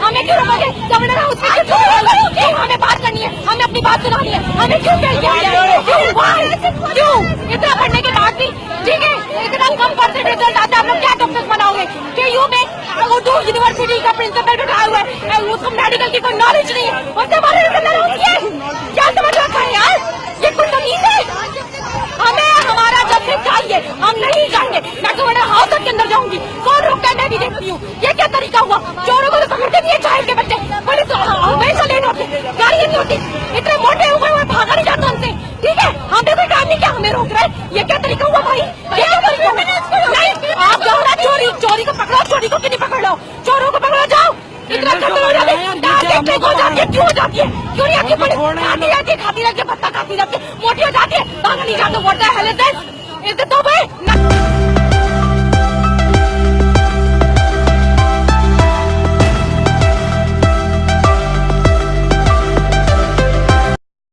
हमें क्यों रोकोगे? Governor house में क्यों? हमें बात करनी है, हमें अपनी बात सुनानी है, हमें क्यों क्यों इतना पढ़ने के बाद भी? ठीक है, इतना कम परसेंट रिजल्ट आता है, आप लोग क्या कब तक बनाओगे? KU में उर्दू यूनिवर्सिटी का प्रिंसिपल बैठा हुआ है, उसको मेडिकल की कोई नॉलेज नहीं है, उससे हमारे क्या समझ रखा है यार? ये कोई तमीज है? हमें हमारा जस्टिस चाहिए, हम नहीं जाएंगे। मैं गवर्नर हाउस के अंदर जाऊंगी, कौन रोकता है मैं भी देखती हूँ। ये क्या तरीका हुआ? चोरों को तो पकड़ते नहीं है, चाइल्ड के बच्चे पुलिस हमेशा लेट होती, गाड़ी नहीं होती, इतने मोटे हुए हुए भागा नहीं जाता हमसे। ठीक है, हमने कोई काम नहीं किया, हमें रोक रहे हैं। ये क्या तरीका हुआ भाई? ये क्या तरीका हुआ? नहीं, आप जाओ ना, चोरी को पकड़ो, चोरी को क्यों नहीं पकड़ लो? चोरों को पकड़ो, जाओ। इतना खत्म हो जाती है, क्यों हो जाती है? क्यों हो जाती है? क्यों नहीं आती? खाती रहती है, पत्ता खाती रहती है, मोटी हो जाती है, भाग नहीं जाते। What the hell is this? Is it तो भाई